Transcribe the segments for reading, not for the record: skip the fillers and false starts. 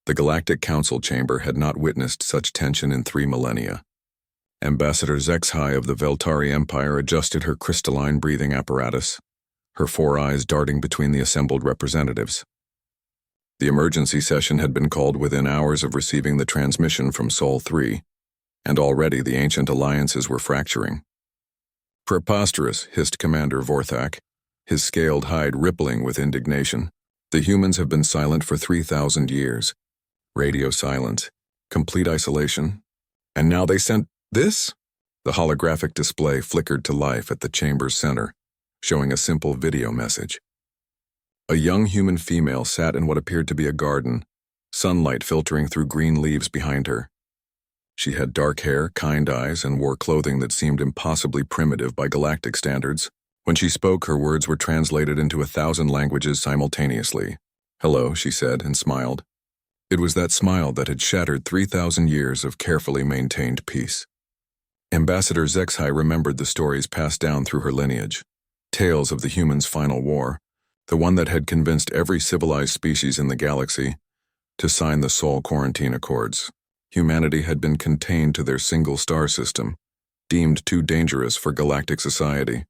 The Galactic Council chamber had not witnessed such tension in 3 millennia. Ambassador HFY of the Veltari Empire adjusted her crystalline breathing apparatus, her 4 eyes darting between the assembled representatives. The emergency session had been called within hours of receiving the transmission from Sol 3, and already the ancient alliances were fracturing. "Preposterous," hissed Commander Vorthak, his scaled hide rippling with indignation. "The humans have been silent for 3,000 years. Radio silence, complete isolation. And now they sent this?" The holographic display flickered to life at the chamber's center, showing a simple video message. A young human female sat in what appeared to be a garden, sunlight filtering through green leaves behind her. She had dark hair, kind eyes, and wore clothing that seemed impossibly primitive by galactic standards. When she spoke, her words were translated into 1,000 languages simultaneously. "Hello," she said, and smiled. It was that smile that had shattered 3,000 years of carefully maintained peace. Ambassador HFY remembered the stories passed down through her lineage. Tales of the humans' final war, the one that had convinced every civilized species in the galaxy to sign the Sol Quarantine Accords. Humanity had been contained to their single star system, deemed too dangerous for galactic society.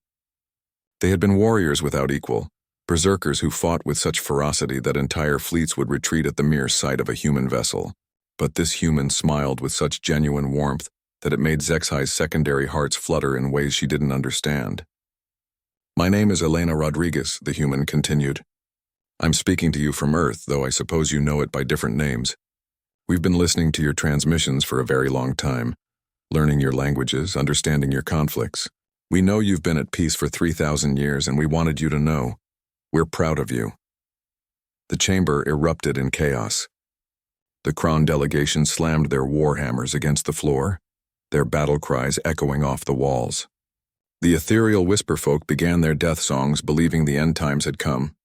They had been warriors without equal, berserkers who fought with such ferocity that entire fleets would retreat at the mere sight of a human vessel. But this human smiled with such genuine warmth that it made HFY's secondary hearts flutter in ways she didn't understand. "My name is Elena Rodriguez," the human continued. "I'm speaking to you from Earth, though I suppose you know it by different names. We've been listening to your transmissions for a very long time, learning your languages, understanding your conflicts. We know you've been at peace for 3,000 years, and we wanted you to know. We're proud of you." The chamber erupted in chaos. The Kron delegation slammed their war hammers against the floor, their battle cries echoing off the walls. The ethereal whisperfolk began their death songs, believing the end times had come.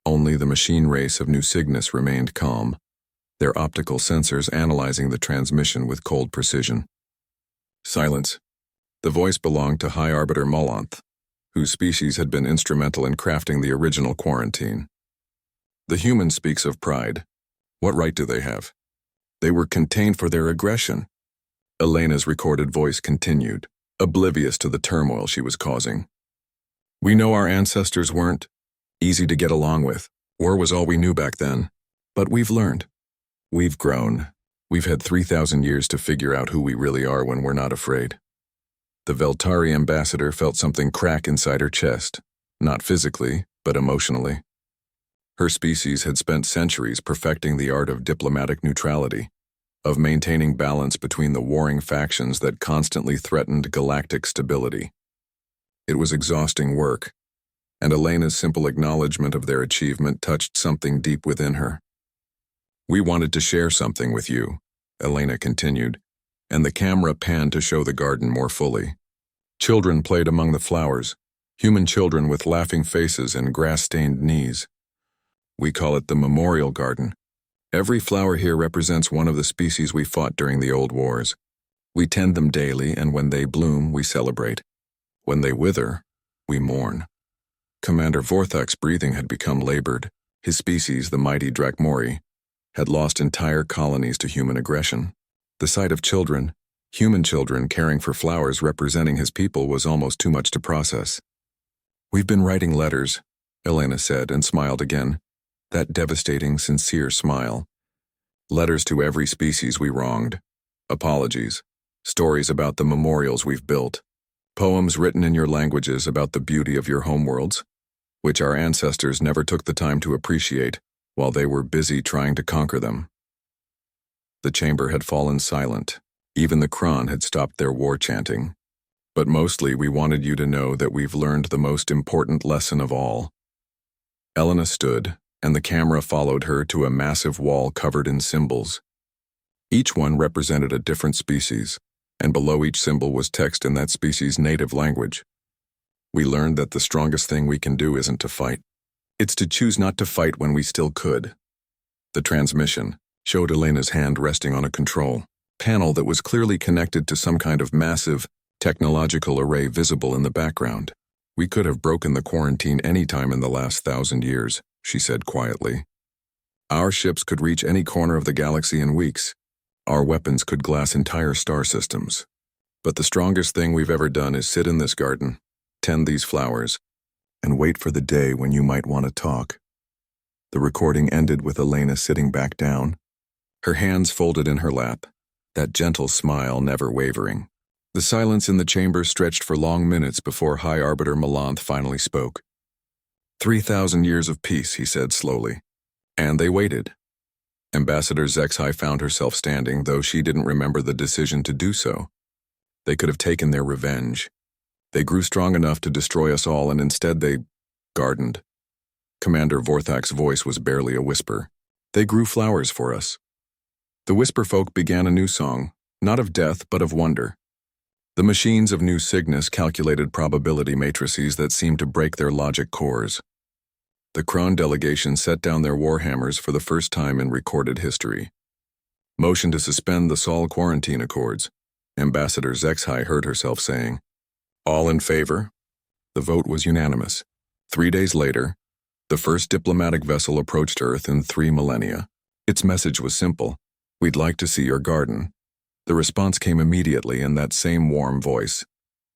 Only the machine race of New Cygnus remained calm, their optical sensors analyzing the transmission with cold precision. Silence. The voice belonged to High Arbiter Molanth, whose species had been instrumental in crafting the original quarantine. "The human speaks of pride. What right do they have? They were contained for their aggression." Elena's recorded voice continued, oblivious to the turmoil she was causing. "We know our ancestors weren't easy to get along with. War was all we knew back then. But we've learned. We've grown. We've had 3,000 years to figure out who we really are when we're not afraid." The Veltari ambassador felt something crack inside her chest, not physically, but emotionally. Her species had spent centuries perfecting the art of diplomatic neutrality, of maintaining balance between the warring factions that constantly threatened galactic stability. It was exhausting work, and Elena's simple acknowledgement of their achievement touched something deep within her. "We wanted to share something with you," Elena continued, and the camera panned to show the garden more fully. Children played among the flowers, human children with laughing faces and grass-stained knees. "We call it the Memorial Garden. Every flower here represents one of the species we fought during the old wars. We tend them daily, and when they bloom, we celebrate. When they wither, we mourn." Commander Vorthak's breathing had become labored. His species, the mighty Drakmori, had lost entire colonies to human aggression. The sight of children, human children caring for flowers representing his people, was almost too much to process. "We've been writing letters," Elena said, and smiled again, that devastating, sincere smile. "Letters to every species we wronged. Apologies. Stories about the memorials we've built. Poems written in your languages about the beauty of your homeworlds, which our ancestors never took the time to appreciate while they were busy trying to conquer them." The chamber had fallen silent. Even the Kron had stopped their war chanting. "But mostly we wanted you to know that we've learned the most important lesson of all." Elena stood, and the camera followed her to a massive wall covered in symbols. Each one represented a different species, and below each symbol was text in that species' native language. "We learned that the strongest thing we can do isn't to fight. It's to choose not to fight when we still could." The transmission showed Elena's hand resting on a control panel that was clearly connected to some kind of massive technological array visible in the background. "We could have broken the quarantine any time in the last 1,000 years, she said quietly. Our ships could reach any corner of the galaxy in weeks. Our weapons could glass entire star systems. But the strongest thing we've ever done is sit in this garden, tend these flowers, and wait for the day when you might want to talk." The recording ended with Elena sitting back down, her hands folded in her lap, that gentle smile never wavering. The silence in the chamber stretched for long minutes before High Arbiter Melanth finally spoke. 3,000 years of peace, he said slowly. And they waited. Ambassador Zexhai found herself standing, though she didn't remember the decision to do so. They could have taken their revenge. They grew strong enough to destroy us all, and instead they gardened. Commander Vorthak's voice was barely a whisper. They grew flowers for us. The Whisper Folk began a new song, not of death but of wonder. The machines of New Cygnus calculated probability matrices that seemed to break their logic cores. The Krone delegation set down their warhammers for the first time in recorded history. Motion to suspend the Sol quarantine accords. Ambassador Zexhai heard herself saying, "All in favor?" The vote was unanimous. 3 days later, the first diplomatic vessel approached Earth in 3 millennia. Its message was simple: "We'd like to see your garden." The response came immediately in that same warm voice.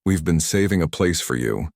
"We've been saving a place for you,